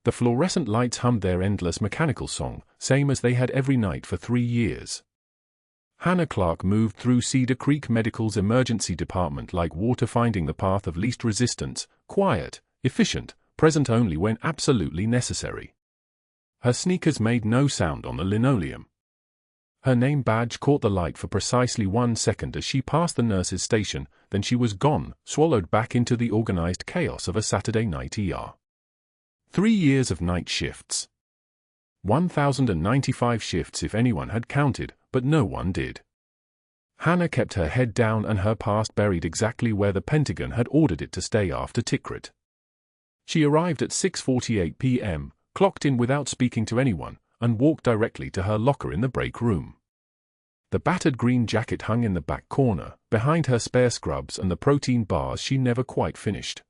The fluorescent lights hummed their endless mechanical song, same as they had every night for 3 years. Hannah Clarke moved through Cedar Creek Medical's emergency department like water finding the path of least resistance, quiet, efficient, present only when absolutely necessary. Her sneakers made no sound on the linoleum. Her name badge caught the light for precisely 1 second as she passed the nurse's station, then she was gone, swallowed back into the organized chaos of a Saturday night ER. 3 years of night shifts. 1,095 shifts if anyone had counted, but no one did. Hannah kept her head down and her past buried exactly where the Pentagon had ordered it to stay after Tikrit. She arrived at 6:48 p.m., clocked in without speaking to anyone, and walked directly to her locker in the break room. The battered green jacket hung in the back corner, behind her spare scrubs and the protein bars she never quite finished.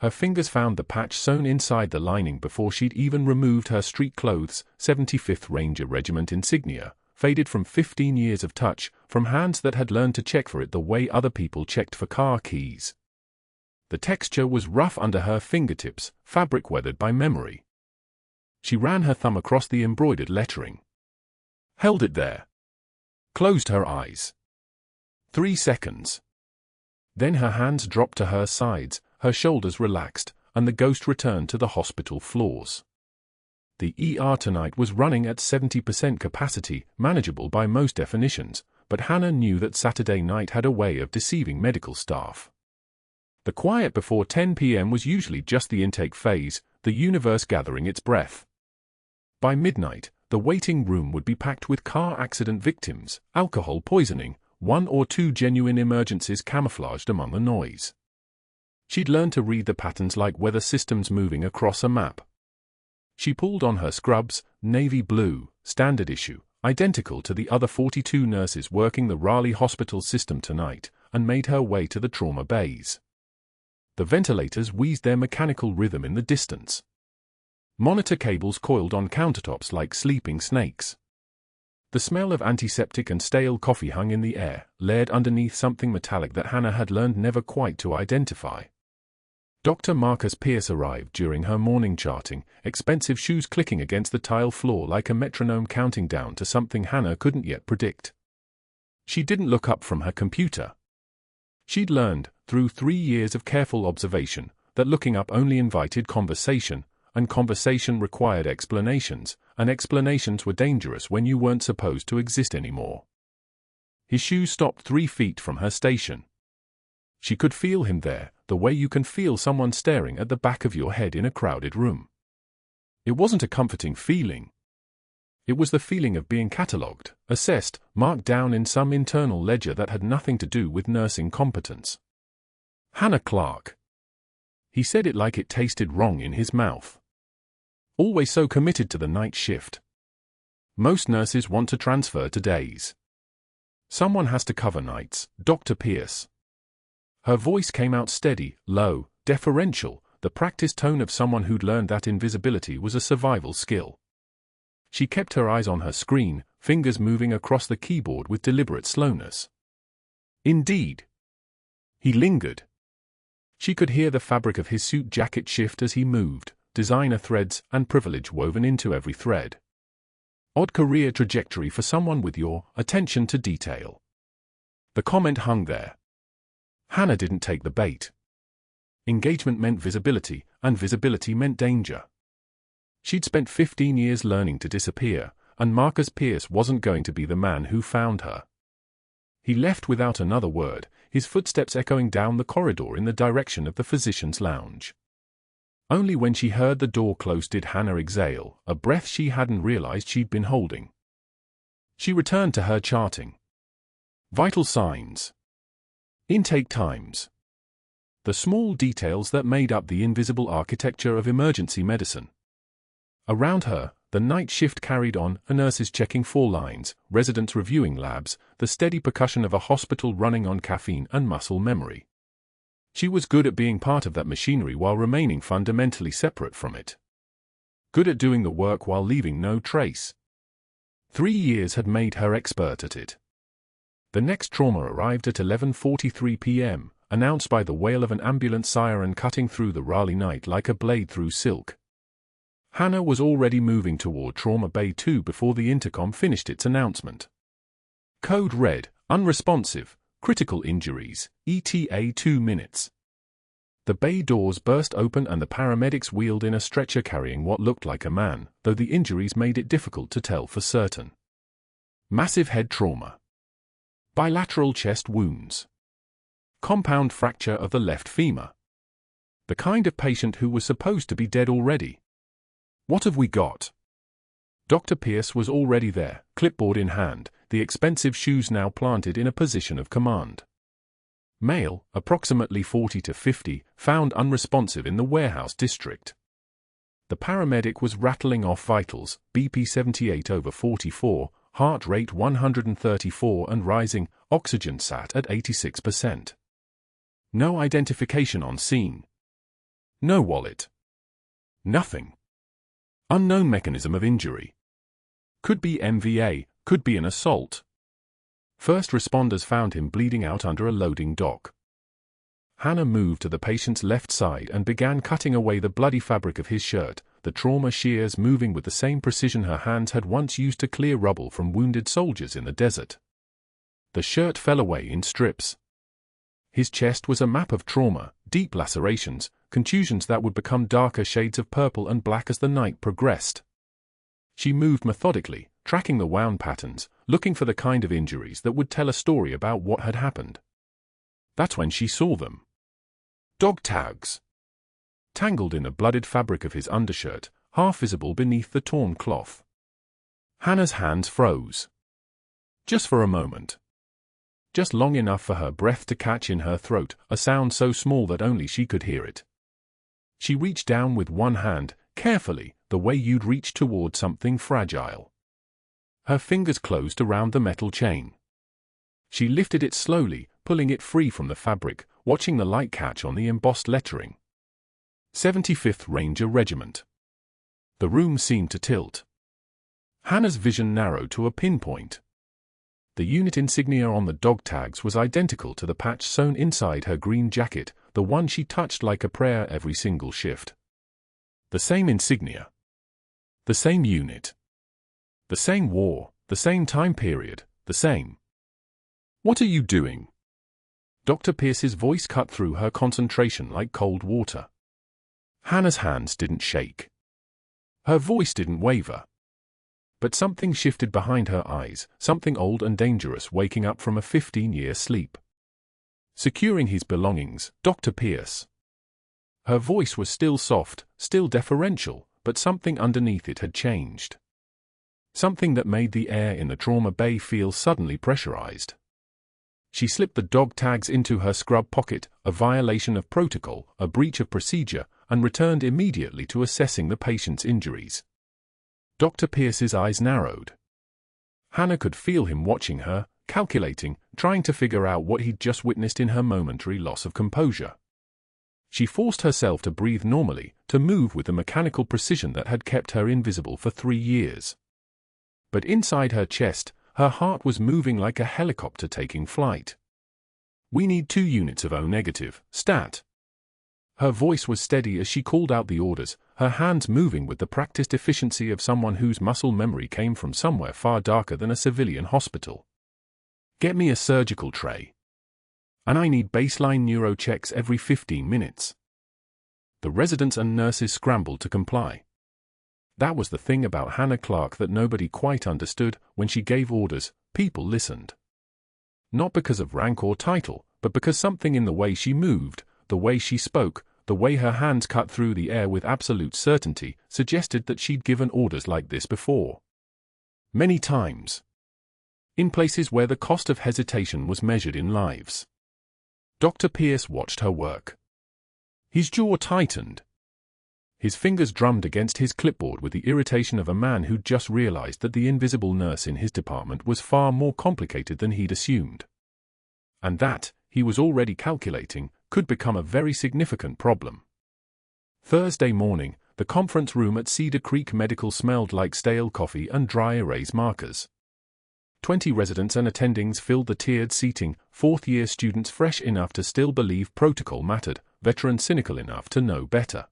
Her fingers found the patch sewn inside the lining before she'd even removed her street clothes, 75th Ranger Regiment insignia, faded from 15 years of touch, from hands that had learned to check for it the way other people checked for car keys. The texture was rough under her fingertips, fabric weathered by memory. She ran her thumb across the embroidered lettering. Held it there. Closed her eyes. 3 seconds. Then her hands dropped to her sides, her shoulders relaxed, and the ghost returned to the hospital floors. The ER tonight was running at 70% capacity, manageable by most definitions, but Hannah knew that Saturday night had a way of deceiving medical staff. The quiet before 10 p.m. was usually just the intake phase, the universe gathering its breath. By midnight, the waiting room would be packed with car accident victims, alcohol poisoning, 1 or 2 genuine emergencies camouflaged among the noise. She'd learned to read the patterns like weather systems moving across a map. She pulled on her scrubs, navy blue, standard issue, identical to the other 42 nurses working the Raleigh hospital system tonight, and made her way to the trauma bays. The ventilators wheezed their mechanical rhythm in the distance. Monitor cables coiled on countertops like sleeping snakes. The smell of antiseptic and stale coffee hung in the air, layered underneath something metallic that Hannah had learned never quite to identify. Dr. Marcus Pierce arrived during her morning charting, expensive shoes clicking against the tile floor like a metronome counting down to something Hannah couldn't yet predict. She didn't look up from her computer. She'd learned, through 3 years of careful observation, that looking up only invited conversation, and conversation required explanations, and explanations were dangerous when you weren't supposed to exist anymore. His shoes stopped 3 feet from her station. She could feel him there, the way you can feel someone staring at the back of your head in a crowded room. It wasn't a comforting feeling. It was the feeling of being catalogued, assessed, marked down in some internal ledger that had nothing to do with nursing competence. Hannah Clarke. He said it like it tasted wrong in his mouth. Always so committed to the night shift. Most nurses want to transfer to days. Someone has to cover nights, Dr. Pierce. Her voice came out steady, low, deferential, the practiced tone of someone who'd learned that invisibility was a survival skill. She kept her eyes on her screen, fingers moving across the keyboard with deliberate slowness. Indeed. He lingered. She could hear the fabric of his suit jacket shift as he moved, designer threads and privilege woven into every thread. Odd career trajectory for someone with your attention to detail. The comment hung there. Hannah didn't take the bait. Engagement meant visibility, and visibility meant danger. She'd spent 15 years learning to disappear, and Marcus Pierce wasn't going to be the man who found her. He left without another word, his footsteps echoing down the corridor in the direction of the physician's lounge. Only when she heard the door close did Hannah exhale, a breath she hadn't realized she'd been holding. She returned to her charting. Vital signs. Intake times. The small details that made up the invisible architecture of emergency medicine. Around her, the night shift carried on, nurses checking 4 lines, residents reviewing labs, the steady percussion of a hospital running on caffeine and muscle memory. She was good at being part of that machinery while remaining fundamentally separate from it. Good at doing the work while leaving no trace. 3 years had made her expert at it. The next trauma arrived at 11:43 p.m., announced by the wail of an ambulance siren cutting through the Raleigh night like a blade through silk. Hannah was already moving toward Trauma Bay 2 before the intercom finished its announcement. Code red, unresponsive, critical injuries, ETA 2 minutes. The bay doors burst open and the paramedics wheeled in a stretcher carrying what looked like a man, though the injuries made it difficult to tell for certain. Massive head trauma. Bilateral chest wounds. Compound fracture of the left femur. The kind of patient who was supposed to be dead already. What have we got? Dr. Pierce was already there, clipboard in hand, the expensive shoes now planted in a position of command. Male, approximately 40 to 50, found unresponsive in the warehouse district. The paramedic was rattling off vitals, BP 78/44, heart rate 134 and rising, oxygen sat at 86%. No identification on scene. No wallet. Nothing. Unknown mechanism of injury. Could be MVA, could be an assault. First responders found him bleeding out under a loading dock. Hannah moved to the patient's left side and began cutting away the bloody fabric of his shirt, the trauma shears moving with the same precision her hands had once used to clear rubble from wounded soldiers in the desert. The shirt fell away in strips. His chest was a map of trauma, deep lacerations, contusions that would become darker shades of purple and black as the night progressed. She moved methodically, tracking the wound patterns, looking for the kind of injuries that would tell a story about what had happened. That's when she saw them. Dog tags. Tangled in the blooded fabric of his undershirt, half visible beneath the torn cloth. Hannah's hands froze. Just for a moment. Just long enough for her breath to catch in her throat, a sound so small that only she could hear it. She reached down with one hand, carefully, the way you'd reach toward something fragile. Her fingers closed around the metal chain. She lifted it slowly, pulling it free from the fabric, watching the light catch on the embossed lettering. 75th Ranger Regiment. The room seemed to tilt. Hannah's vision narrowed to a pinpoint. The unit insignia on the dog tags was identical to the patch sewn inside her green jacket, the one she touched like a prayer every single shift. The same insignia. The same unit. The same war, the same time period, the same. What are you doing? Dr. Pierce's voice cut through her concentration like cold water. Hannah's hands didn't shake. Her voice didn't waver. But something shifted behind her eyes, something old and dangerous waking up from a 15-year sleep. Securing his belongings, Dr. Pierce. Her voice was still soft, still deferential, but something underneath it had changed. Something that made the air in the trauma bay feel suddenly pressurized. She slipped the dog tags into her scrub pocket, a violation of protocol, a breach of procedure, and returned immediately to assessing the patient's injuries. Dr. Pierce's eyes narrowed. Hannah could feel him watching her, calculating, trying to figure out what he'd just witnessed in her momentary loss of composure. She forced herself to breathe normally, to move with the mechanical precision that had kept her invisible for 3 years. But inside her chest, her heart was moving like a helicopter taking flight. We need 2 units of O-negative, stat. Her voice was steady as she called out the orders, her hands moving with the practiced efficiency of someone whose muscle memory came from somewhere far darker than a civilian hospital. Get me a surgical tray. And I need baseline neuro checks every 15 minutes. The residents and nurses scrambled to comply. That was the thing about Hannah Clarke that nobody quite understood. When she gave orders, people listened. Not because of rank or title, but because something in the way she moved, the way she spoke, the way her hands cut through the air with absolute certainty, suggested that she'd given orders like this before. Many times. In places where the cost of hesitation was measured in lives. Dr. Pierce watched her work. His jaw tightened. His fingers drummed against his clipboard with the irritation of a man who'd just realized that the invisible nurse in his department was far more complicated than he'd assumed. And that, he was already calculating, could become a very significant problem. Thursday morning, the conference room at Cedar Creek Medical smelled like stale coffee and dry erase markers. 20 residents and attendings filled the tiered seating, 4th-year students fresh enough to still believe protocol mattered, veterans cynical enough to know better.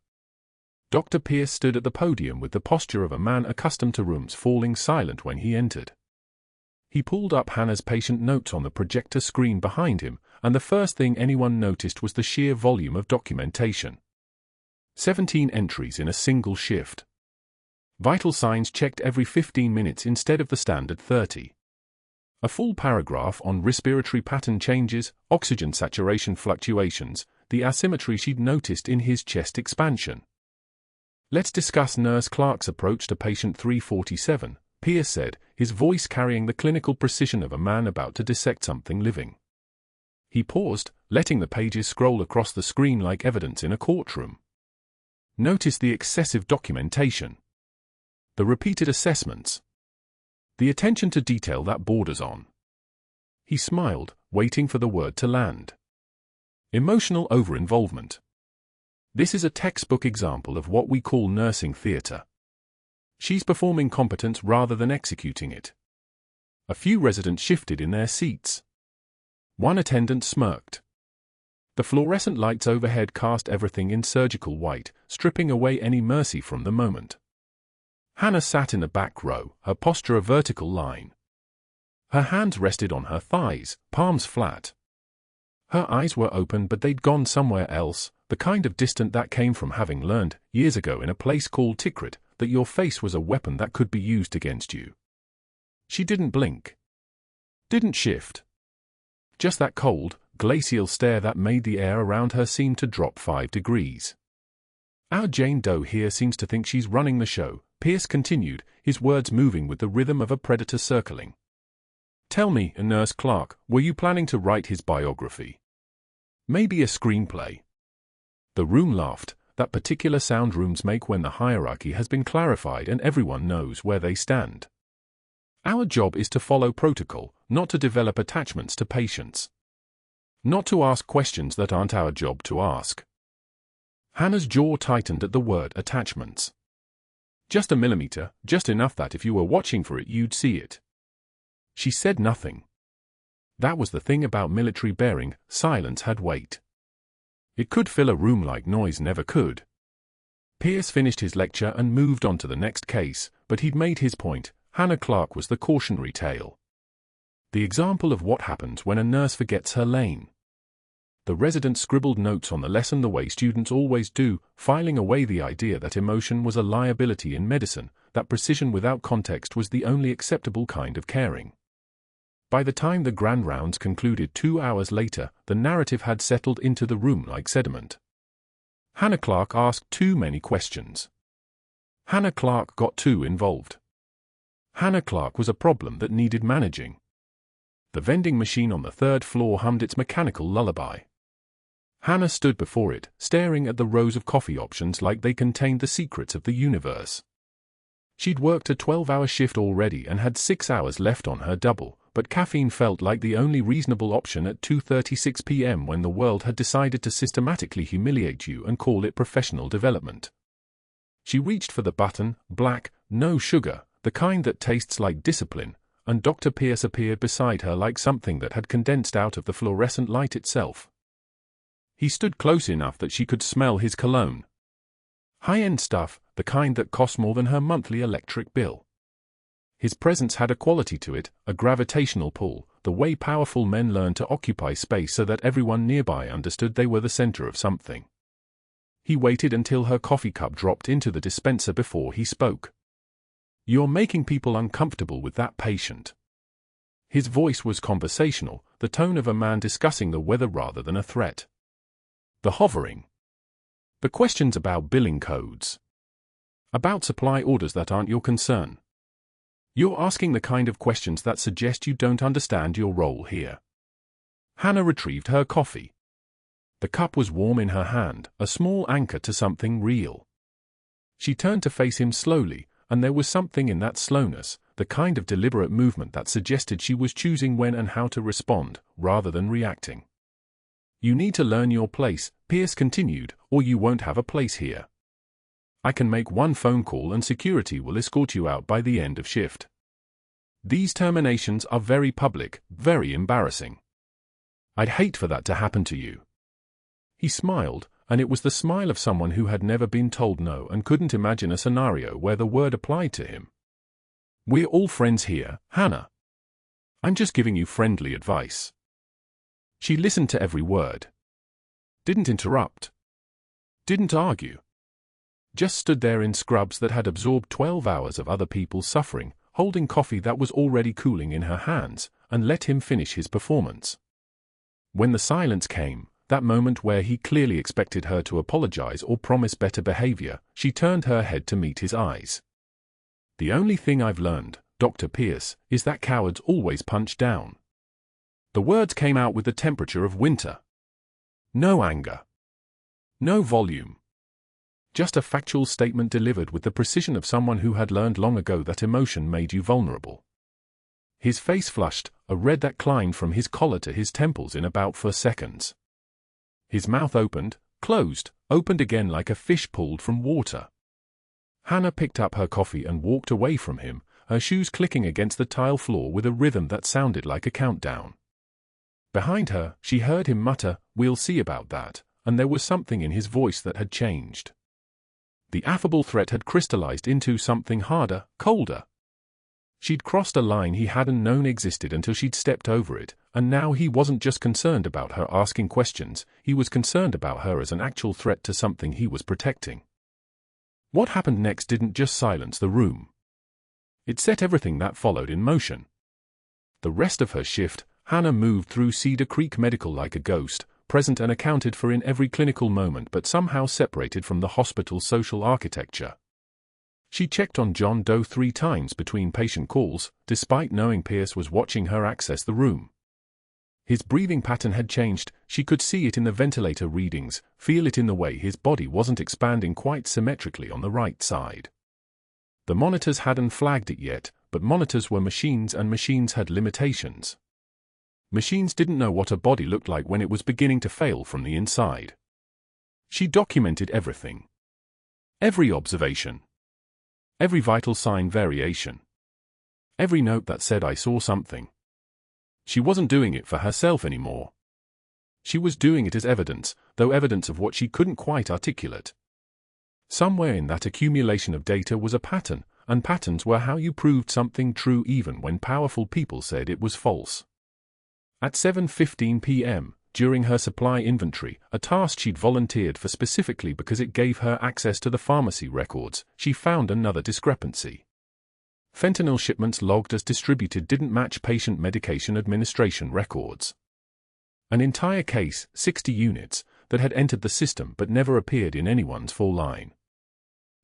Dr. Pierce stood at the podium with the posture of a man accustomed to rooms falling silent when he entered. He pulled up Hannah's patient notes on the projector screen behind him, and the first thing anyone noticed was the sheer volume of documentation. 17 entries in a single shift. Vital signs checked every 15 minutes instead of the standard 30. A full paragraph on respiratory pattern changes, oxygen saturation fluctuations, the asymmetry she'd noticed in his chest expansion. "Let's discuss Nurse Clarke's approach to patient 347, Pierce said, his voice carrying the clinical precision of a man about to dissect something living. He paused, letting the pages scroll across the screen like evidence in a courtroom. "Notice the excessive documentation. The repeated assessments. The attention to detail that borders on." He smiled, waiting for the word to land. "Emotional over-involvement. This is a textbook example of what we call nursing theatre. She's performing competence rather than executing it." A few residents shifted in their seats. One attendant smirked. The fluorescent lights overhead cast everything in surgical white, stripping away any mercy from the moment. Hannah sat in the back row, her posture a vertical line. Her hands rested on her thighs, palms flat. Her eyes were open, but they'd gone somewhere else, the kind of distant that came from having learned, years ago in a place called Tikrit, that your face was a weapon that could be used against you. She didn't blink. Didn't shift. Just that cold, glacial stare that made the air around her seem to drop 5 degrees. "Our Jane Doe here seems to think she's running the show," Pierce continued, his words moving with the rhythm of a predator circling. "Tell me, Nurse Clarke, were you planning to write his biography? Maybe a screenplay?" The room laughed, that particular sound rooms make when the hierarchy has been clarified and everyone knows where they stand. "Our job is to follow protocol, not to develop attachments to patients. Not to ask questions that aren't our job to ask." Hannah's jaw tightened at the word attachments. "Just a millimeter, just enough that if you were watching for it you'd see it." She said nothing. That was the thing about military bearing, silence had weight. It could fill a room like noise never could. Pierce finished his lecture and moved on to the next case, but he'd made his point. Hannah Clarke was the cautionary tale. The example of what happens when a nurse forgets her lane. The resident scribbled notes on the lesson the way students always do, filing away the idea that emotion was a liability in medicine, that precision without context was the only acceptable kind of caring. By the time the grand rounds concluded 2 hours later, the narrative had settled into the room like sediment. Hannah Clarke asked too many questions. Hannah Clarke got too involved. Hannah Clarke was a problem that needed managing. The vending machine on the 3rd floor hummed its mechanical lullaby. Hannah stood before it, staring at the rows of coffee options like they contained the secrets of the universe. She'd worked a 12-hour shift already and had 6 hours left on her double, but caffeine felt like the only reasonable option at 2:36 p.m. when the world had decided to systematically humiliate you and call it professional development. She reached for the button, black, no sugar, the kind that tastes like discipline, and Dr. Pierce appeared beside her like something that had condensed out of the fluorescent light itself. He stood close enough that she could smell his cologne. High-end stuff, the kind that cost more than her monthly electric bill. His presence had a quality to it, a gravitational pull, the way powerful men learn to occupy space so that everyone nearby understood they were the center of something. He waited until her coffee cup dropped into the dispenser before he spoke. "You're making people uncomfortable with that patient." His voice was conversational, the tone of a man discussing the weather rather than a threat. The hovering. The questions about billing codes. About supply orders that aren't your concern. You're asking the kind of questions that suggest you don't understand your role here. Hannah retrieved her coffee. The cup was warm in her hand, a small anchor to something real. She turned to face him slowly, and there was something in that slowness, the kind of deliberate movement that suggested she was choosing when and how to respond, rather than reacting. "You need to learn your place," Pierce continued, "or you won't have a place here. I can make one phone call and security will escort you out by the end of shift. These terminations are very public, very embarrassing. I'd hate for that to happen to you." He smiled, and it was the smile of someone who had never been told no and couldn't imagine a scenario where the word applied to him. "We're all friends here, Hannah. I'm just giving you friendly advice." She listened to every word. Didn't interrupt. Didn't argue. Just stood there in scrubs that had absorbed 12 hours of other people's suffering, holding coffee that was already cooling in her hands, and let him finish his performance. When the silence came, that moment where he clearly expected her to apologize or promise better behavior, she turned her head to meet his eyes. "The only thing I've learned, Dr. Pierce, is that cowards always punch down." The words came out with the temperature of winter. No anger. No volume. Just a factual statement delivered with the precision of someone who had learned long ago that emotion made you vulnerable. His face flushed, a red that climbed from his collar to his temples in about 4 seconds. His mouth opened, closed, opened again like a fish pulled from water. Hannah picked up her coffee and walked away from him, her shoes clicking against the tile floor with a rhythm that sounded like a countdown. Behind her, she heard him mutter, "We'll see about that," and there was something in his voice that had changed. The affable threat had crystallized into something harder, colder. She'd crossed a line he hadn't known existed until she'd stepped over it, and now he wasn't just concerned about her asking questions, he was concerned about her as an actual threat to something he was protecting. What happened next didn't just silence the room. It set everything that followed in motion. The rest of her shift, Hannah moved through Cedar Creek Medical like a ghost, present and accounted for in every clinical moment but somehow separated from the hospital's social architecture. She checked on John Doe 3 times between patient calls, despite knowing Pierce was watching her access the room. His breathing pattern had changed, she could see it in the ventilator readings, feel it in the way his body wasn't expanding quite symmetrically on the right side. The monitors hadn't flagged it yet, but monitors were machines and machines had limitations. Machines didn't know what a body looked like when it was beginning to fail from the inside. She documented everything. Every observation. Every vital sign variation. Every note that said I saw something. She wasn't doing it for herself anymore. She was doing it as evidence, though evidence of what she couldn't quite articulate. Somewhere in that accumulation of data was a pattern, and patterns were how you proved something true even when powerful people said it was false. At 7:15 p.m., during her supply inventory, a task she'd volunteered for specifically because it gave her access to the pharmacy records, she found another discrepancy. Fentanyl shipments logged as distributed didn't match patient medication administration records. An entire case, 60 units, that had entered the system but never appeared in anyone's full line.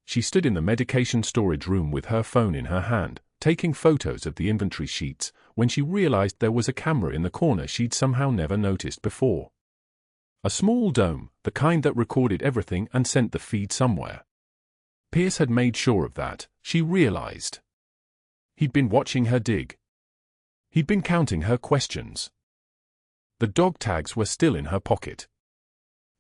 She stood in the medication storage room with her phone in her hand, taking photos of the inventory sheets, when she realized there was a camera in the corner she'd somehow never noticed before. A small dome, the kind that recorded everything and sent the feed somewhere. Pierce had made sure of that, she realized. He'd been watching her dig. He'd been counting her questions. The dog tags were still in her pocket.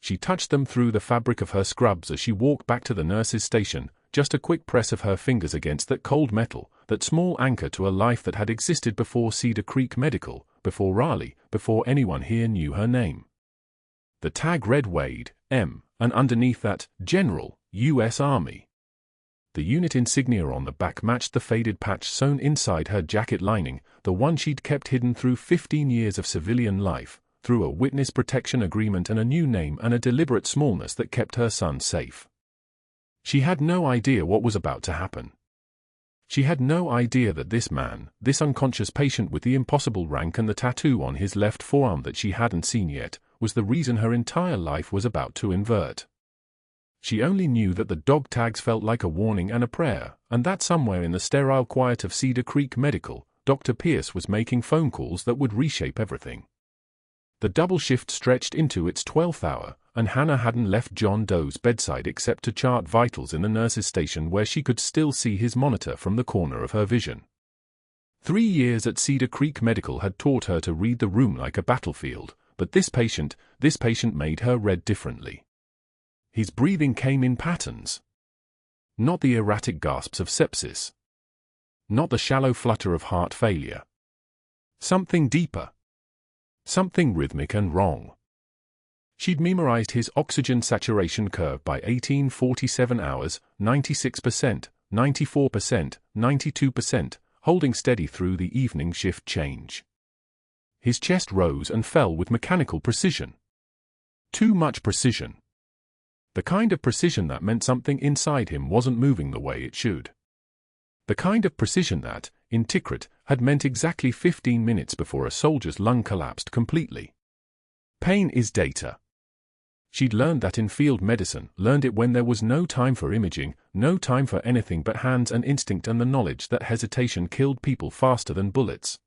She touched them through the fabric of her scrubs as she walked back to the nurse's station, just a quick press of her fingers against that cold metal, that small anchor to a life that had existed before Cedar Creek Medical, before Raleigh, before anyone here knew her name. The tag read Wade, M, and underneath that, General, U.S. Army. The unit insignia on the back matched the faded patch sewn inside her jacket lining, the one she'd kept hidden through 15 years of civilian life, through a witness protection agreement and a new name and a deliberate smallness that kept her son safe. She had no idea what was about to happen. She had no idea that this man, this unconscious patient with the impossible rank and the tattoo on his left forearm that she hadn't seen yet, was the reason her entire life was about to invert. She only knew that the dog tags felt like a warning and a prayer, and that somewhere in the sterile quiet of Cedar Creek Medical, Dr. Pierce was making phone calls that would reshape everything. The double shift stretched into its 12th hour, and Hannah hadn't left John Doe's bedside except to chart vitals in the nurse's station where she could still see his monitor from the corner of her vision. 3 years at Cedar Creek Medical had taught her to read the room like a battlefield, but this patient made her read differently. His breathing came in patterns. Not the erratic gasps of sepsis. Not the shallow flutter of heart failure. Something deeper. Something rhythmic and wrong. She'd memorized his oxygen saturation curve by 1847 hours, 96%, 94%, 92%, holding steady through the evening shift change. His chest rose and fell with mechanical precision. Too much precision. The kind of precision that meant something inside him wasn't moving the way it should. The kind of precision that, in Tikrit, had meant exactly 15 minutes before a soldier's lung collapsed completely. Pain is data. She'd learned that in field medicine, learned it when there was no time for imaging, no time for anything but hands and instinct and the knowledge that hesitation killed people faster than bullets.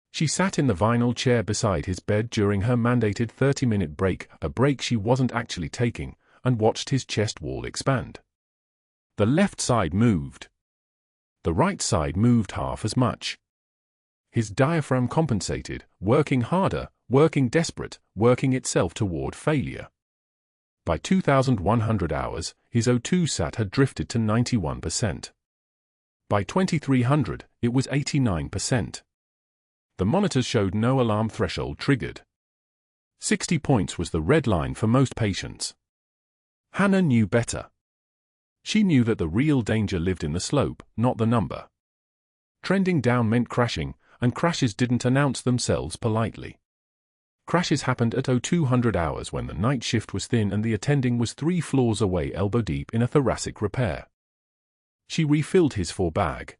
She sat in the vinyl chair beside his bed during her mandated 30-minute break, a break she wasn't actually taking, and watched his chest wall expand. The left side moved. The right side moved half as much. His diaphragm compensated, working harder, working desperate, working itself toward failure. By 2,100 hours, his O2 sat had drifted to 91%. By 2,300, it was 89%. The monitors showed no alarm threshold triggered. 60 points was the red line for most patients. Hannah knew better. She knew that the real danger lived in the slope, not the number. Trending down meant crashing, and crashes didn't announce themselves politely. Crashes happened at 0200 hours when the night shift was thin and the attending was 3 floors away elbow deep in a thoracic repair. She refilled his 4-bag.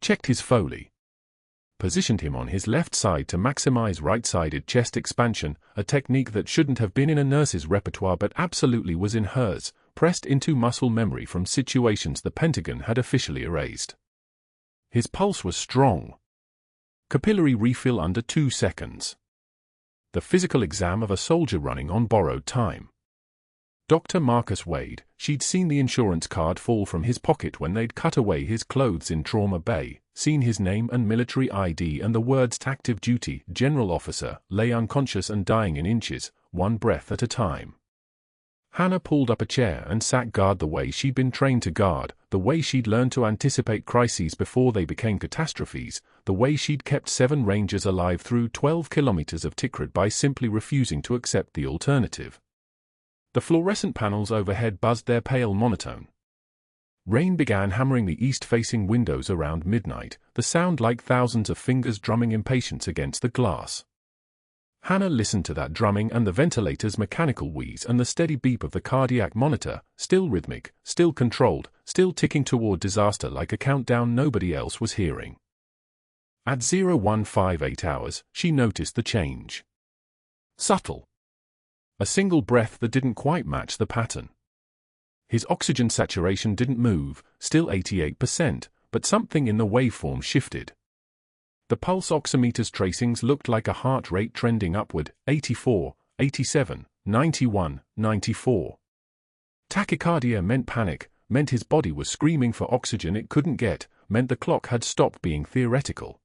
Checked his Foley. Positioned him on his left side to maximize right-sided chest expansion, a technique that shouldn't have been in a nurse's repertoire but absolutely was in hers, pressed into muscle memory from situations the Pentagon had officially erased. His pulse was strong. Capillary refill under 2 seconds. The physical exam of a soldier running on borrowed time. Dr. Marcus Wade, she'd seen the insurance card fall from his pocket when they'd cut away his clothes in Trauma Bay, seen his name and military ID and the words active duty, general officer, lay unconscious and dying in inches, 1 breath at a time. Hannah pulled up a chair and sat guard the way she'd been trained to guard, the way she'd learned to anticipate crises before they became catastrophes, the way she'd kept 7 Rangers alive through 12 kilometers of Tikrit by simply refusing to accept the alternative. The fluorescent panels overhead buzzed their pale monotone. Rain began hammering the east-facing windows around midnight, the sound like thousands of fingers drumming impatience against the glass. Hannah listened to that drumming and the ventilator's mechanical wheeze and the steady beep of the cardiac monitor, still rhythmic, still controlled, still ticking toward disaster like a countdown nobody else was hearing. At 0158 hours, she noticed the change. Subtle. A single breath that didn't quite match the pattern. His oxygen saturation didn't move, still 88%, but something in the waveform shifted. The pulse oximeter's tracings looked like a heart rate trending upward, 84, 87, 91, 94. Tachycardia meant panic, meant his body was screaming for oxygen it couldn't get, meant the clock had stopped being theoretical.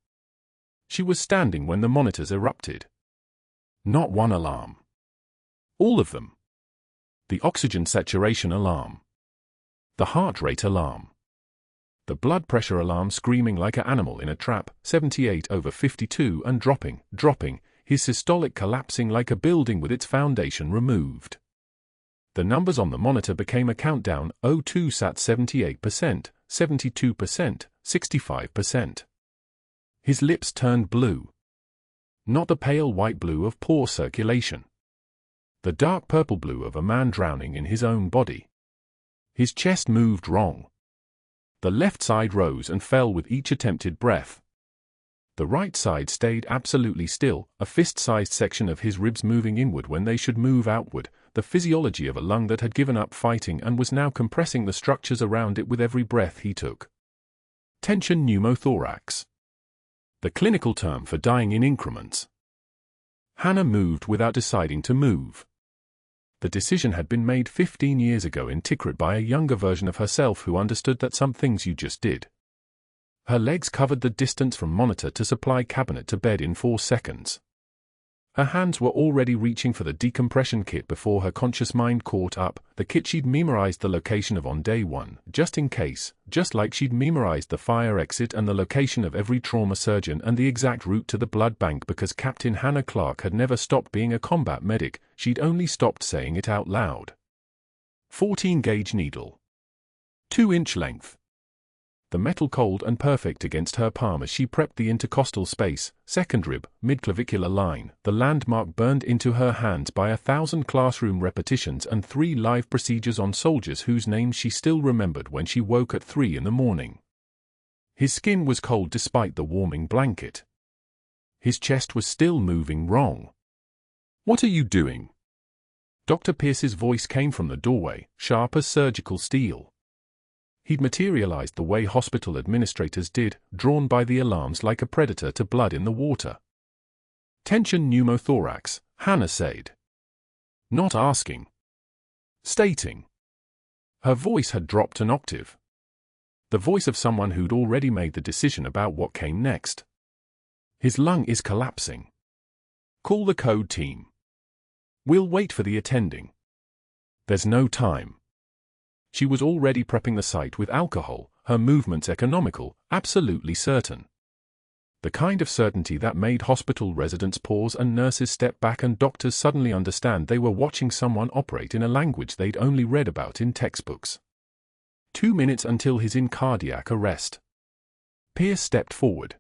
She was standing when the monitors erupted. Not one alarm. All of them. The oxygen saturation alarm. The heart rate alarm. The blood pressure alarm screaming like an animal in a trap, 78/52 and dropping, his systolic collapsing like a building with its foundation removed. The numbers on the monitor became a countdown, O2 sat 78%, 72%, 65%. His lips turned blue. Not the pale white blue of poor circulation. The dark purple blue of a man drowning in his own body. His chest moved wrong. The left side rose and fell with each attempted breath. The right side stayed absolutely still, a fist-sized section of his ribs moving inward when they should move outward, the physiology of a lung that had given up fighting and was now compressing the structures around it with every breath he took. Tension pneumothorax. The clinical term for dying in increments. Hannah moved without deciding to move. The decision had been made 15 years ago in Tikrit by a younger version of herself who understood that some things you just did. Her legs covered the distance from monitor to supply cabinet to bed in 4 seconds. Her hands were already reaching for the decompression kit before her conscious mind caught up. The kit she'd memorized the location of on day one, just in case, just like she'd memorized the fire exit and the location of every trauma surgeon and the exact route to the blood bank because Captain Hannah Clarke had never stopped being a combat medic, she'd only stopped saying it out loud. 14-gauge needle. 2-inch length. The metal cold and perfect against her palm as she prepped the intercostal space, second rib, mid-clavicular line, the landmark burned into her hands by 1,000 classroom repetitions and 3 live procedures on soldiers whose names she still remembered when she woke at 3 in the morning. His skin was cold despite the warming blanket. His chest was still moving wrong. "What are you doing?" Dr. Pierce's voice came from the doorway, sharp as surgical steel. He'd materialized the way hospital administrators did, drawn by the alarms like a predator to blood in the water. "Tension pneumothorax," Hannah said. Not asking. Stating. Her voice had dropped an octave. The voice of someone who'd already made the decision about what came next. "His lung is collapsing. Call the code team. We'll wait for the attending. There's no time." She was already prepping the site with alcohol, her movements economical, absolutely certain. The kind of certainty that made hospital residents pause and nurses step back and doctors suddenly understand they were watching someone operate in a language they'd only read about in textbooks. 2 minutes until his in cardiac arrest. Pierce stepped forward.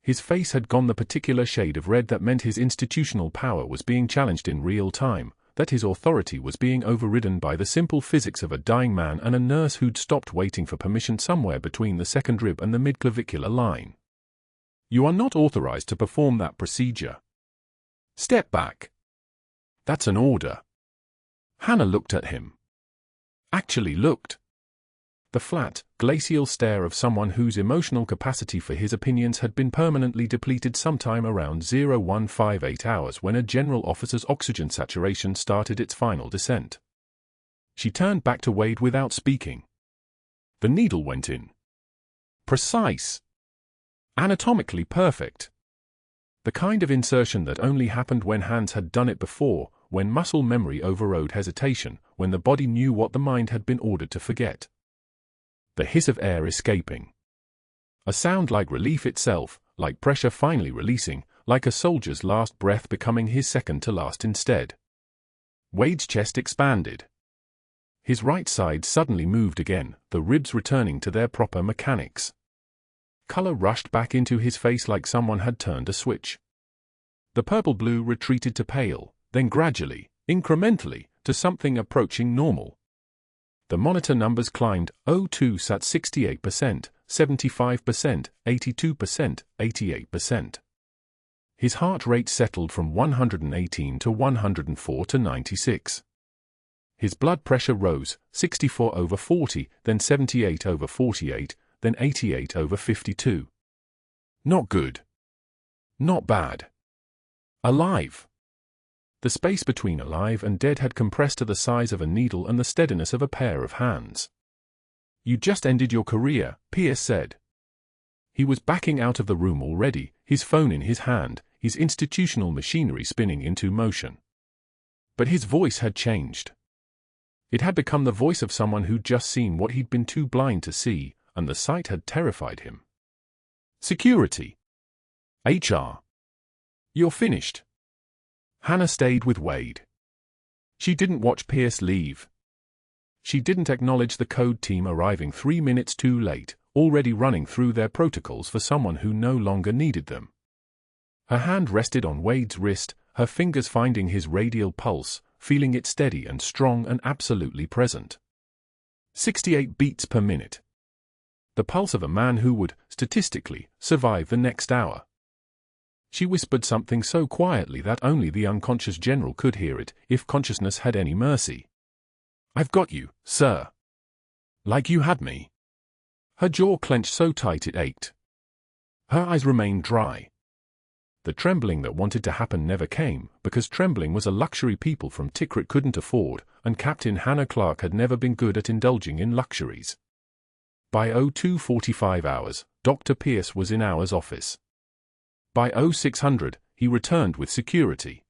His face had gone the particular shade of red that meant his institutional power was being challenged in real time, that his authority was being overridden by the simple physics of a dying man and a nurse who'd stopped waiting for permission somewhere between the second rib and the mid-clavicular line. "You are not authorized to perform that procedure. Step back. That's an order." Hannah looked at him. Actually looked. The flat, glacial stare of someone whose emotional capacity for his opinions had been permanently depleted sometime around 0158 hours when a general officer's oxygen saturation started its final descent. She turned back to Wade without speaking. The needle went in. Precise. Anatomically perfect. The kind of insertion that only happened when hands had done it before, when muscle memory overrode hesitation, when the body knew what the mind had been ordered to forget. The hiss of air escaping. A sound like relief itself, like pressure finally releasing, like a soldier's last breath becoming his second to last instead. Wade's chest expanded. His right side suddenly moved again, the ribs returning to their proper mechanics. Color rushed back into his face like someone had turned a switch. The purple-blue retreated to pale, then gradually, incrementally, to something approaching normal. The monitor numbers climbed. O2 sat 68%, 75%, 82%, 88%. His heart rate settled from 118 to 104 to 96. His blood pressure rose, 64/40, then 78/48, then 88/52. Not good. Not bad. Alive. The space between alive and dead had compressed to the size of a needle and the steadiness of a pair of hands. "You just ended your career," Pierce said. He was backing out of the room already, his phone in his hand, his institutional machinery spinning into motion. But his voice had changed. It had become the voice of someone who'd just seen what he'd been too blind to see, and the sight had terrified him. "Security. HR. You're finished." Hannah stayed with Wade. She didn't watch Pierce leave. She didn't acknowledge the code team arriving 3 minutes too late, already running through their protocols for someone who no longer needed them. Her hand rested on Wade's wrist, her fingers finding his radial pulse, feeling it steady and strong and absolutely present. 68 beats per minute. The pulse of a man who would, statistically, survive the next hour. She whispered something so quietly that only the unconscious general could hear it, if consciousness had any mercy. "I've got you, sir." "Like you had me." Her jaw clenched so tight it ached. Her eyes remained dry. The trembling that wanted to happen never came, because trembling was a luxury people from Tikrit couldn't afford, and Captain Hannah Clarke had never been good at indulging in luxuries. By 02:45 hours, Dr. Pierce was in our office. By 0600, he returned with security.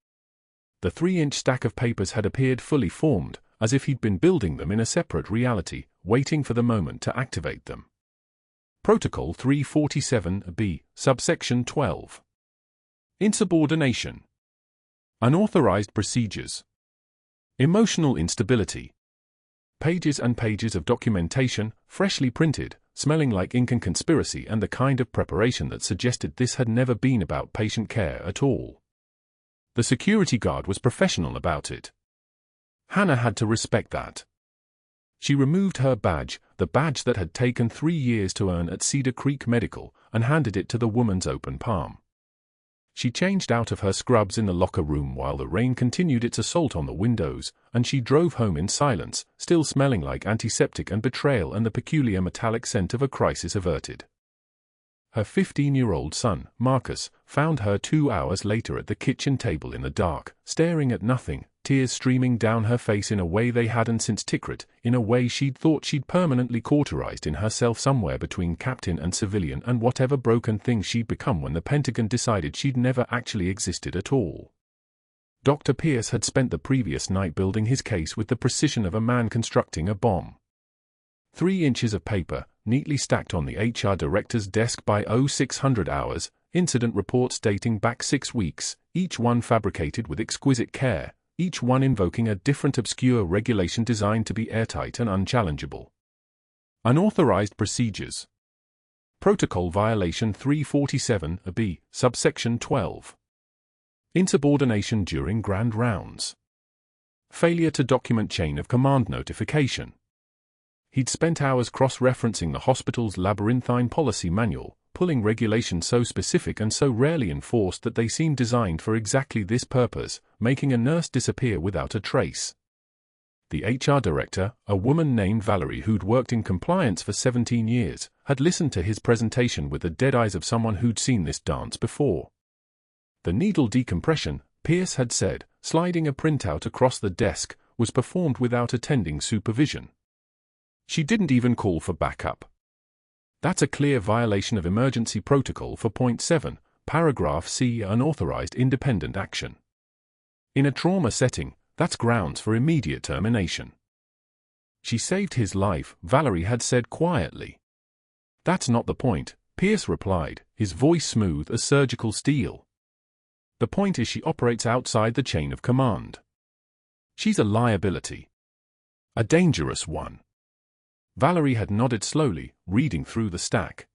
The 3-inch stack of papers had appeared fully formed, as if he'd been building them in a separate reality, waiting for the moment to activate them. Protocol 347B, subsection 12. Insubordination. Unauthorized procedures. Emotional instability. Pages and pages of documentation, freshly printed, smelling like ink and conspiracy, and the kind of preparation that suggested this had never been about patient care at all. The security guard was professional about it. Hannah had to respect that. She removed her badge, the badge that had taken 3 years to earn at Cedar Creek Medical, and handed it to the woman's open palm. She changed out of her scrubs in the locker room while the rain continued its assault on the windows, and she drove home in silence, still smelling like antiseptic and betrayal and the peculiar metallic scent of a crisis averted. Her 15-year-old son, Marcus, found her 2 hours later at the kitchen table in the dark, staring at nothing, tears streaming down her face in a way they hadn't since Tikrit, in a way she'd thought she'd permanently cauterized in herself somewhere between captain and civilian and whatever broken thing she'd become when the Pentagon decided she'd never actually existed at all. Dr. Pierce had spent the previous night building his case with the precision of a man constructing a bomb. 3 inches of paper, neatly stacked on the HR director's desk by 0600 hours, incident reports dating back 6 weeks, each one fabricated with exquisite care, each one invoking a different obscure regulation designed to be airtight and unchallengeable. Unauthorized procedures. Protocol violation 347B, subsection 12. Insubordination during grand rounds. Failure to document chain of command notification. He'd spent hours cross-referencing the hospital's labyrinthine policy manual, pulling regulations so specific and so rarely enforced that they seemed designed for exactly this purpose, making a nurse disappear without a trace. The HR director, a woman named Valerie who'd worked in compliance for 17 years, had listened to his presentation with the dead eyes of someone who'd seen this dance before. The needle decompression, Pierce had said, sliding a printout across the desk, was performed without attending supervision. She didn't even call for backup. That's a clear violation of emergency protocol for point 7, paragraph C, unauthorized independent action. In a trauma setting, that's grounds for immediate termination. She saved his life, Valerie had said quietly. That's not the point, Pierce replied, his voice smooth as surgical steel. The point is she operates outside the chain of command. She's a liability. A dangerous one. Valerie had nodded slowly, reading through the stack.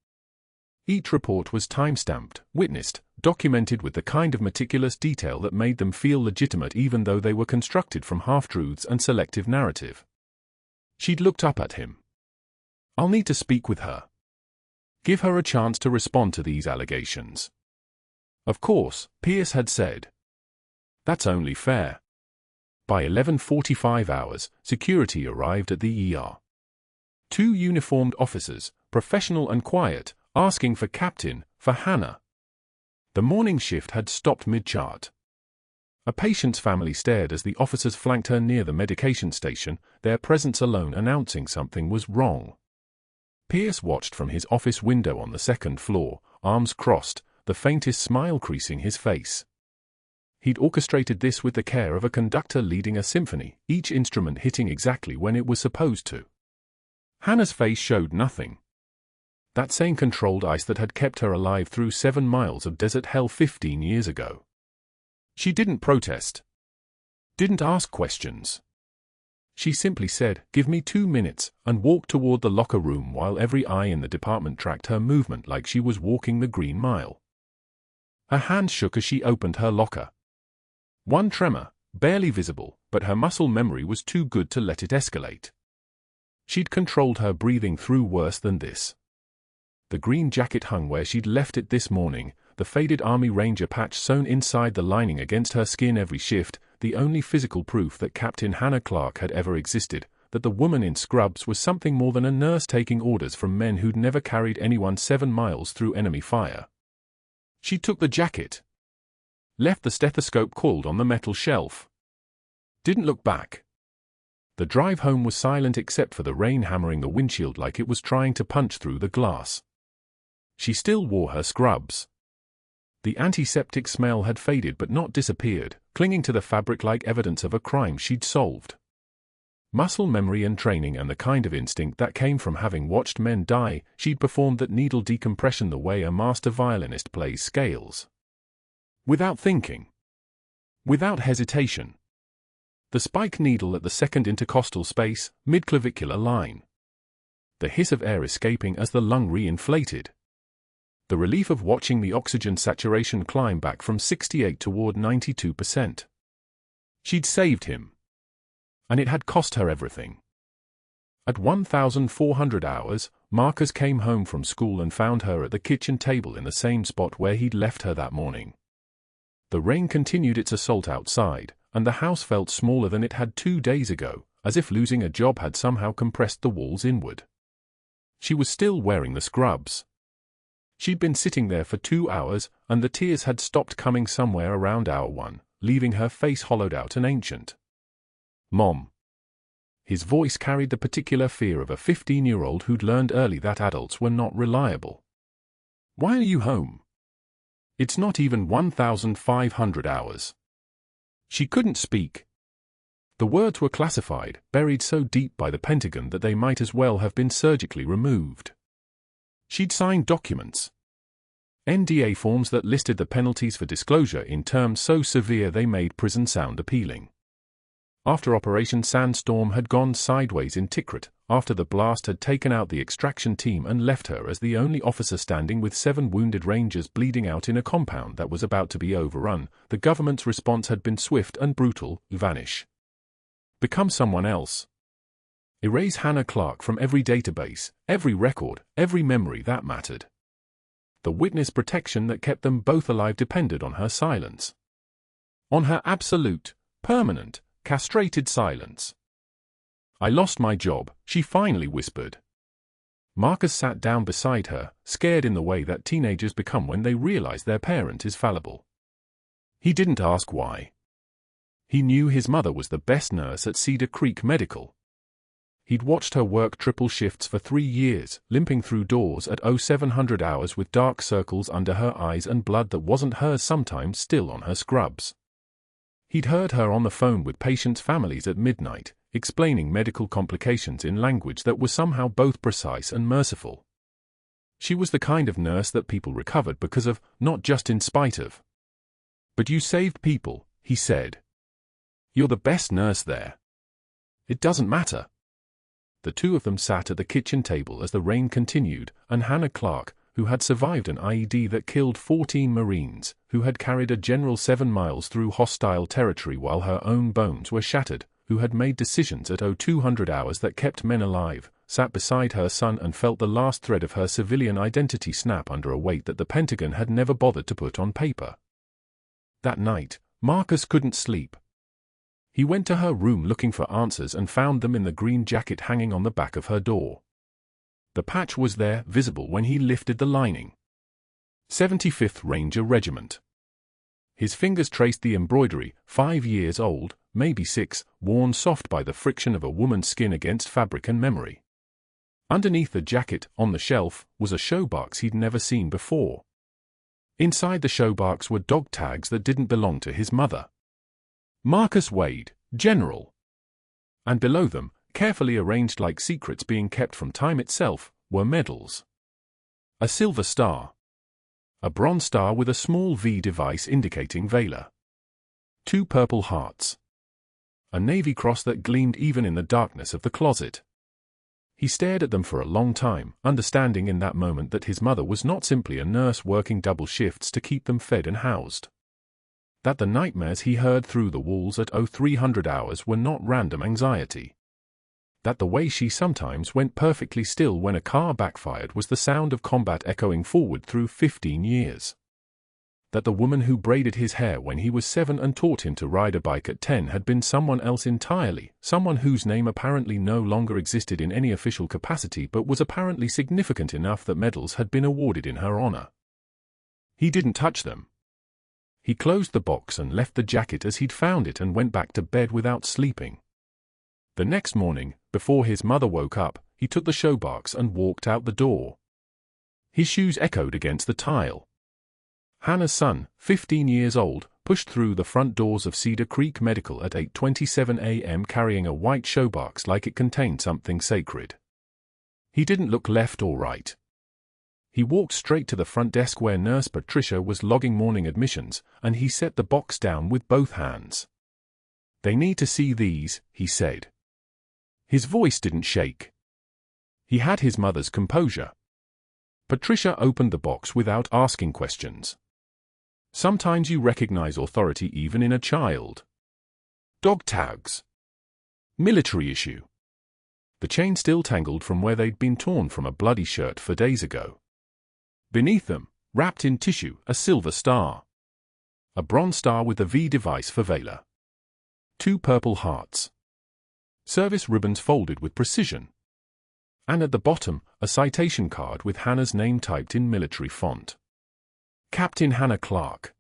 Each report was time-stamped, witnessed, documented with the kind of meticulous detail that made them feel legitimate even though they were constructed from half-truths and selective narrative. She'd looked up at him. I'll need to speak with her. Give her a chance to respond to these allegations. Of course, Pierce had said. That's only fair. By 11:45 hours, security arrived at the ER. 2 uniformed officers, professional and quiet, asking for for Hannah. The morning shift had stopped mid-chart. A patient's family stared as the officers flanked her near the medication station, their presence alone announcing something was wrong. Pierce watched from his office window on the 2nd floor, arms crossed, the faintest smile creasing his face. He'd orchestrated this with the care of a conductor leading a symphony, each instrument hitting exactly when it was supposed to. Hannah's face showed nothing. That same controlled ice that had kept her alive through 7 miles of desert hell 15 years ago. She didn't protest. Didn't ask questions. She simply said, "Give me 2 minutes," and walked toward the locker room while every eye in the department tracked her movement like she was walking the Green Mile. Her hand shook as she opened her locker. One tremor, barely visible, but her muscle memory was too good to let it escalate. She'd controlled her breathing through worse than this. The green jacket hung where she'd left it this morning, the faded Army Ranger patch sewn inside the lining against her skin every shift, the only physical proof that Captain Hannah Clarke had ever existed, that the woman in scrubs was something more than a nurse taking orders from men who'd never carried anyone 7 miles through enemy fire. She took the jacket. Left the stethoscope coiled on the metal shelf. Didn't look back. The drive home was silent except for the rain hammering the windshield like it was trying to punch through the glass. She still wore her scrubs. The antiseptic smell had faded but not disappeared, clinging to the fabric like evidence of a crime she'd solved. Muscle memory and training and the kind of instinct that came from having watched men die, she'd performed that needle decompression the way a master violinist plays scales. Without thinking. Without hesitation. The spike needle at the second intercostal space, mid-clavicular line. The hiss of air escaping as the lung re-inflated. The relief of watching the oxygen saturation climb back from 68 toward 92%. She'd saved him. And it had cost her everything. At 1,400 hours, Marcus came home from school and found her at the kitchen table in the same spot where he'd left her that morning. The rain continued its assault outside, and the house felt smaller than it had 2 days ago, as if losing a job had somehow compressed the walls inward. She was still wearing the scrubs. She'd been sitting there for 2 hours, and the tears had stopped coming somewhere around hour 1, leaving her face hollowed out and ancient. "Mom." His voice carried the particular fear of a 15-year-old who'd learned early that adults were not reliable. "Why are you home? It's not even 1,500 hours." She couldn't speak. The words were classified, buried so deep by the Pentagon that they might as well have been surgically removed. She'd signed documents. NDA forms that listed the penalties for disclosure in terms so severe they made prison sound appealing. After Operation Sandstorm had gone sideways in Tikrit, after the blast had taken out the extraction team and left her as the only officer standing with 7 wounded Rangers bleeding out in a compound that was about to be overrun, the government's response had been swift and brutal: vanish. Become someone else. Erase Hannah Clarke from every database, every record, every memory that mattered. The witness protection that kept them both alive depended on her silence. On her absolute, permanent, castrated silence. "I lost my job," she finally whispered. Marcus sat down beside her, scared in the way that teenagers become when they realize their parent is fallible. He didn't ask why. He knew his mother was the best nurse at Cedar Creek Medical. He'd watched her work triple shifts for 3 years, limping through doors at 0700 hours with dark circles under her eyes and blood that wasn't hers sometimes still on her scrubs. He'd heard her on the phone with patients' families at midnight, explaining medical complications in language that was somehow both precise and merciful. She was the kind of nurse that people recovered because of, not just in spite of. "But you saved people," he said. "You're the best nurse there. It doesn't matter." The two of them sat at the kitchen table as the rain continued, and Hannah Clarke, who had survived an IED that killed 14 Marines, who had carried a general 7 miles through hostile territory while her own bones were shattered, who had made decisions at 0200 hours that kept men alive, sat beside her son and felt the last thread of her civilian identity snap under a weight that the Pentagon had never bothered to put on paper. That night, Marcus couldn't sleep. He went to her room looking for answers and found them in the green jacket hanging on the back of her door. The patch was there, visible when he lifted the lining. 75th Ranger Regiment. His fingers traced the embroidery, 5 years old, maybe 6, worn soft by the friction of a woman's skin against fabric and memory. Underneath the jacket, on the shelf, was a showbox he'd never seen before. Inside the showbox were dog tags that didn't belong to his mother. Marcus Wade, General. And below them, carefully arranged like secrets being kept from time itself, were medals. A silver star. A bronze star with a small V device indicating valor. 2 purple hearts. A navy cross that gleamed even in the darkness of the closet. He stared at them for a long time, understanding in that moment that his mother was not simply a nurse working double shifts to keep them fed and housed. That the nightmares he heard through the walls at 0300 hours were not random anxiety. That the way she sometimes went perfectly still when a car backfired was the sound of combat echoing forward through 15 years. That the woman who braided his hair when he was 7 and taught him to ride a bike at 10 had been someone else entirely, someone whose name apparently no longer existed in any official capacity but was apparently significant enough that medals had been awarded in her honor. He didn't touch them. He closed the box and left the jacket as he'd found it and went back to bed without sleeping. The next morning, before his mother woke up, he took the showbox and walked out the door. His shoes echoed against the tile. Hannah's son, 15 years old, pushed through the front doors of Cedar Creek Medical at 8:27 a.m. carrying a white showbox like it contained something sacred. He didn't look left or right. He walked straight to the front desk where Nurse Patricia was logging morning admissions, and he set the box down with both hands. "They need to see these," he said. His voice didn't shake. He had his mother's composure. Patricia opened the box without asking questions. Sometimes you recognize authority even in a child. Dog tags. Military issue. The chain still tangled from where they'd been torn from a bloody shirt 4 days ago. Beneath them, wrapped in tissue, a silver star. A bronze star with the V device for Valor. 2 purple hearts. Service ribbons folded with precision. And at the bottom, a citation card with Hannah's name typed in military font. Captain Hannah Clarke.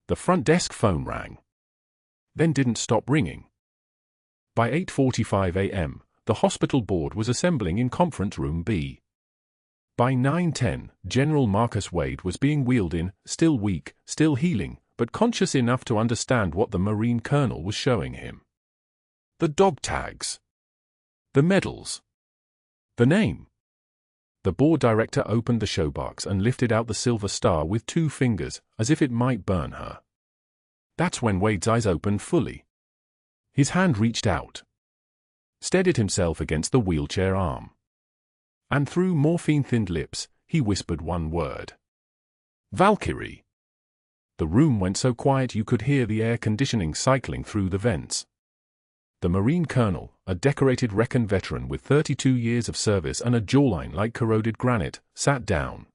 The front desk phone rang. Then didn't stop ringing. By 8:45 a.m., the hospital board was assembling in Conference Room B. By 9:10, General Marcus Wade was being wheeled in, still weak, still healing, but conscious enough to understand what the Marine colonel was showing him. The dog tags. The medals. The name. The board director opened the showbox and lifted out the silver star with 2 fingers, as if it might burn her. That's when Wade's eyes opened fully. His hand reached out, steadied himself against the wheelchair arm, and through morphine-thinned lips, he whispered one word. Valkyrie. The room went so quiet you could hear the air conditioning cycling through the vents. The Marine colonel, a decorated recon veteran with 32 years of service and a jawline like corroded granite, sat down.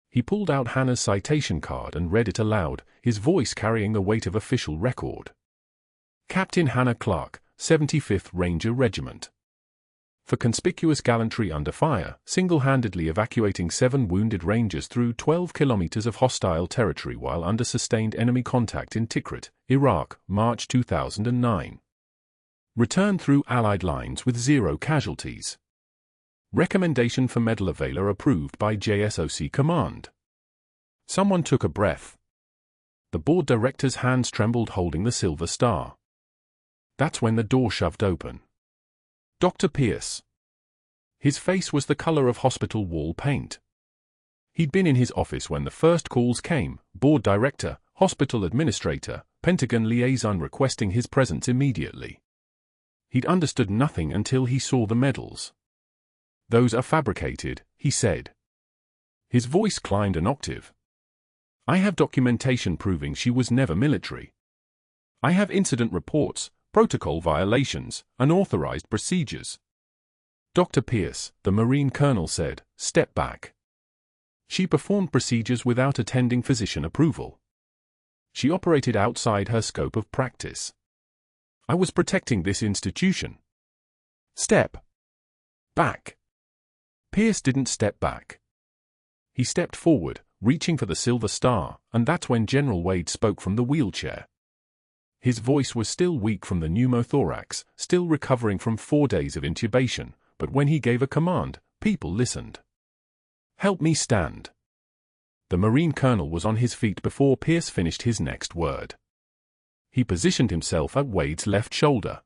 He pulled out Hannah's citation card and read it aloud, his voice carrying the weight of official record. Captain Hannah Clarke, 75th Ranger Regiment. For conspicuous gallantry under fire, single-handedly evacuating 7 wounded Rangers through 12 kilometers of hostile territory while under sustained enemy contact in Tikrit, Iraq, March 2009. Returned through Allied lines with 0 casualties. Recommendation for Medal of Valor approved by JSOC Command. Someone took a breath. The board director's hands trembled holding the silver star. That's when the door shoved open. Dr. Pierce. His face was the color of hospital wall paint. He'd been in his office when the first calls came, board director, hospital administrator, Pentagon liaison requesting his presence immediately. He'd understood nothing until he saw the medals. "Those are fabricated," he said. His voice climbed an octave. "I have documentation proving she was never military. I have incident reports, protocol violations, unauthorized procedures." Dr. Pierce, the Marine colonel said, "Step back. She performed procedures without attending physician approval. She operated outside her scope of practice. I was protecting this institution. Step back." Pierce didn't step back. He stepped forward, reaching for the silver star, and that's when General Wade spoke from the wheelchair. His voice was still weak from the pneumothorax, still recovering from 4 days of intubation, but when he gave a command, people listened. "Help me stand." The Marine colonel was on his feet before Pierce finished his next word. He positioned himself at Wade's left shoulder.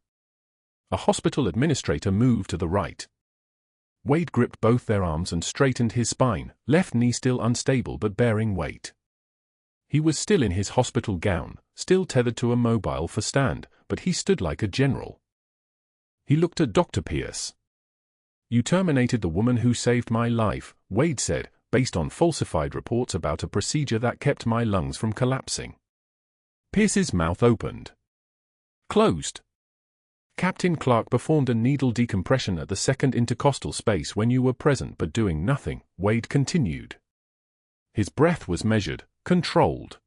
A hospital administrator moved to the right. Wade gripped both their arms and straightened his spine, left knee still unstable but bearing weight. He was still in his hospital gown, still tethered to a mobile for stand, but he stood like a general. He looked at Dr. Pierce. "You terminated the woman who saved my life," Wade said, "based on falsified reports about a procedure that kept my lungs from collapsing." Pierce's mouth opened. Closed. "Captain Clarke performed a needle decompression at the second intercostal space when you were present but doing nothing," Wade continued. His breath was measured, controlled.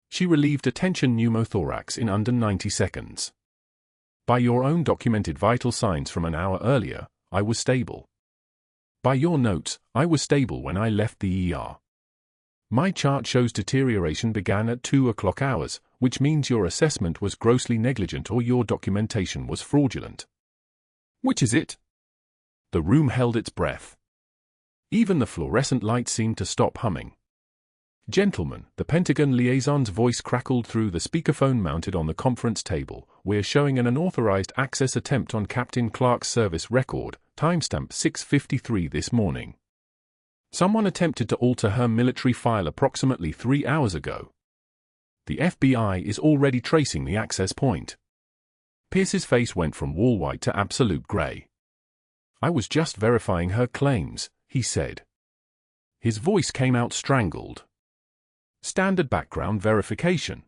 "She relieved a tension pneumothorax in under 90 seconds. By your own documented vital signs from an hour earlier, I was stable. By your notes, I was stable when I left the ER. My chart shows deterioration began at 2 o'clock hours, which means your assessment was grossly negligent or your documentation was fraudulent. Which is it?" The room held its breath. Even the fluorescent light seemed to stop humming. Gentlemen, the Pentagon liaison's voice crackled through the speakerphone mounted on the conference table. We're showing an unauthorized access attempt on Captain Clarke's service record, timestamp 6:53 this morning. Someone attempted to alter her military file approximately 3 hours ago. The FBI is already tracing the access point. Pierce's face went from wall white to absolute gray. I was just verifying her claims, he said. His voice came out strangled. Standard background verification.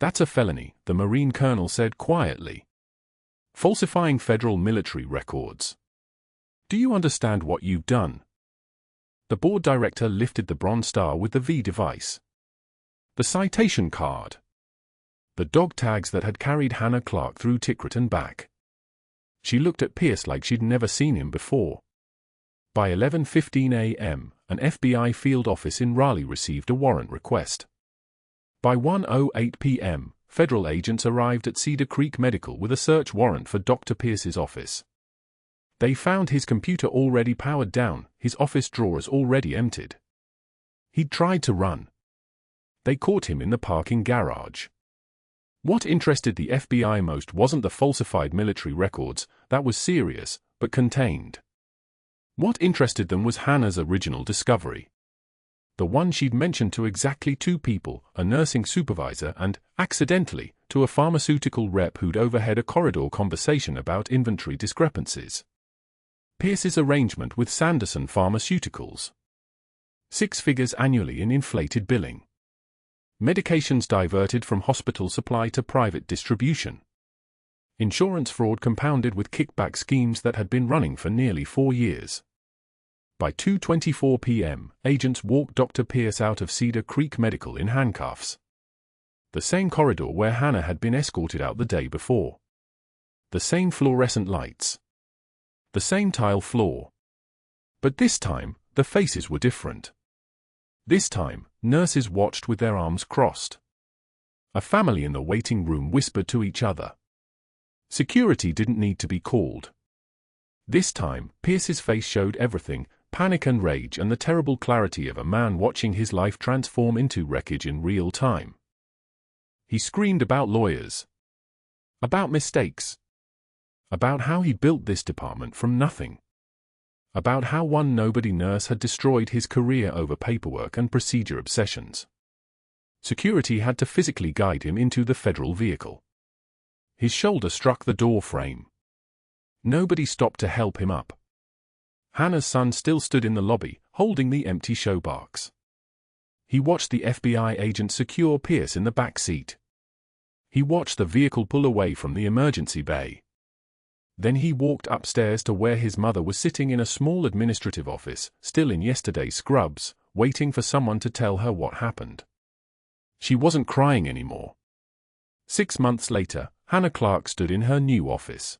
That's a felony, the Marine colonel said quietly. Falsifying federal military records. Do you understand what you've done? The board director lifted the bronze star with the V device. The citation card. The dog tags that had carried Hannah Clarke through Tikrit and back. She looked at Pierce like she'd never seen him before. By 11:15 a.m., an FBI field office in Raleigh received a warrant request. By 1:08 p.m., federal agents arrived at Cedar Creek Medical with a search warrant for Dr. Pierce's office. They found his computer already powered down, his office drawers already emptied. He'd tried to run. They caught him in the parking garage. What interested the FBI most wasn't the falsified military records, that was serious, but contained. What interested them was Hannah's original discovery. The one she'd mentioned to exactly 2 people, a nursing supervisor and, accidentally, to a pharmaceutical rep who'd overheard a corridor conversation about inventory discrepancies. Pierce's arrangement with Sanderson Pharmaceuticals. 6 figures annually in inflated billing. Medications diverted from hospital supply to private distribution. Insurance fraud compounded with kickback schemes that had been running for nearly 4 years. By 2:24 p.m., agents walked Dr. Pierce out of Cedar Creek Medical in handcuffs. The same corridor where Hannah had been escorted out the day before. The same fluorescent lights. The same tile floor. But this time, the faces were different. This time, nurses watched with their arms crossed. A family in the waiting room whispered to each other. Security didn't need to be called. This time, Pierce's face showed everything, panic and rage and the terrible clarity of a man watching his life transform into wreckage in real time. He screamed about lawyers. About mistakes. About how he built this department from nothing. About how one nobody nurse had destroyed his career over paperwork and procedure obsessions. Security had to physically guide him into the federal vehicle. His shoulder struck the door frame. Nobody stopped to help him up. Hannah's son still stood in the lobby, holding the empty showbox. He watched the FBI agent secure Pierce in the back seat. He watched the vehicle pull away from the emergency bay. Then he walked upstairs to where his mother was sitting in a small administrative office, still in yesterday's scrubs, waiting for someone to tell her what happened. She wasn't crying anymore. 6 months later, Hannah Clarke stood in her new office.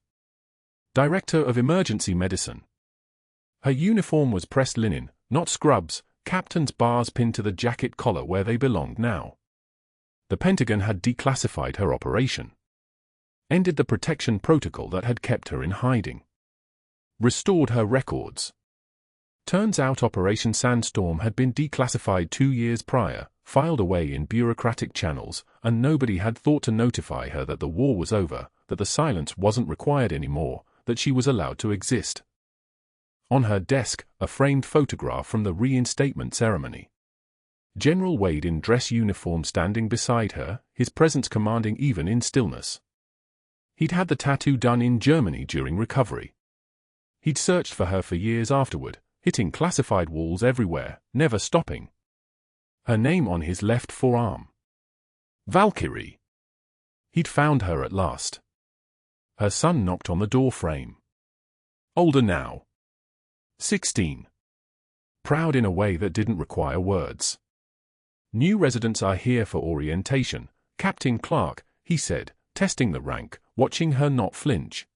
Director of Emergency Medicine. Her uniform was pressed linen, not scrubs, captain's bars pinned to the jacket collar where they belonged now. The Pentagon had declassified her operation. Ended the protection protocol that had kept her in hiding. Restored her records. Turns out Operation Sandstorm had been declassified 2 years prior, filed away in bureaucratic channels, and nobody had thought to notify her that the war was over, that the silence wasn't required anymore, that she was allowed to exist. On her desk, a framed photograph from the reinstatement ceremony. General Wade in dress uniform standing beside her, his presence commanding even in stillness. He'd had the tattoo done in Germany during recovery. He'd searched for her for years afterward, hitting classified walls everywhere, never stopping. Her name on his left forearm. Valkyrie. He'd found her at last. Her son knocked on the door frame. Older now. 16. Proud in a way that didn't require words. New residents are here for orientation, Captain Clarke, he said, testing the rank, watching her not flinch.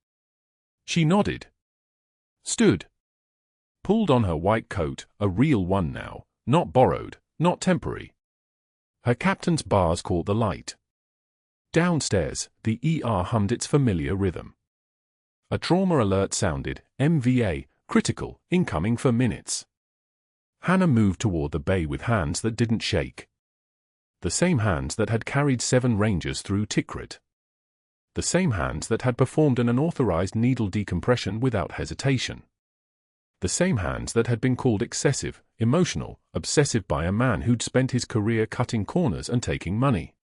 She nodded. Stood. Pulled on her white coat, a real one now, not borrowed, not temporary. Her captain's bars caught the light. Downstairs, the ER hummed its familiar rhythm. A trauma alert sounded, MVA, critical, incoming for minutes. Hannah moved toward the bay with hands that didn't shake. The same hands that had carried 7 Rangers through Tikrit. The same hands that had performed an unauthorized needle decompression without hesitation. The same hands that had been called excessive, emotional, obsessive by a man who'd spent his career cutting corners and taking money.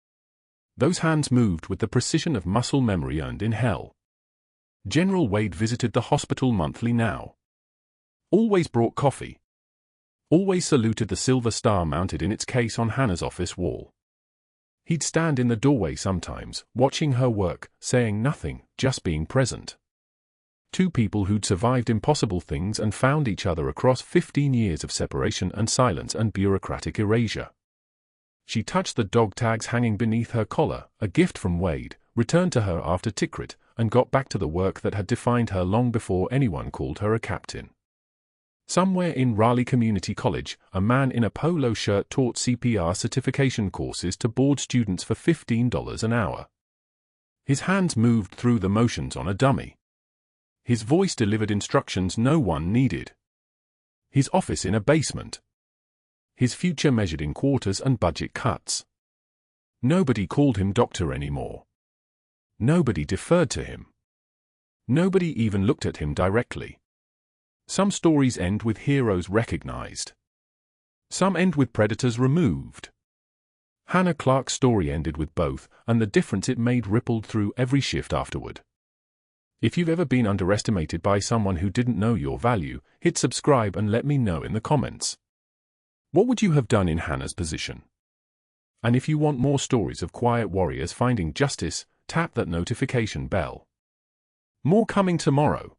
Those hands moved with the precision of muscle memory earned in hell. General Wade visited the hospital monthly now. Always brought coffee. Always saluted the silver star mounted in its case on Hannah's office wall. He'd stand in the doorway sometimes, watching her work, saying nothing, just being present. 2 people who'd survived impossible things and found each other across 15 years of separation and silence and bureaucratic erasure. She touched the dog tags hanging beneath her collar, a gift from Wade, returned to her after Tikrit, and got back to the work that had defined her long before anyone called her a captain. Somewhere in Raleigh Community College, a man in a polo shirt taught CPR certification courses to board students for $15 an hour. His hands moved through the motions on a dummy. His voice delivered instructions no one needed. His office in a basement. His future measured in quarters and budget cuts. Nobody called him doctor anymore. Nobody deferred to him. Nobody even looked at him directly. Some stories end with heroes recognized. Some end with predators removed. Hannah Clarke's story ended with both, and the difference it made rippled through every shift afterward. If you've ever been underestimated by someone who didn't know your value, hit subscribe and let me know in the comments. What would you have done in Hannah's position? And if you want more stories of quiet warriors finding justice, tap that notification bell. More coming tomorrow.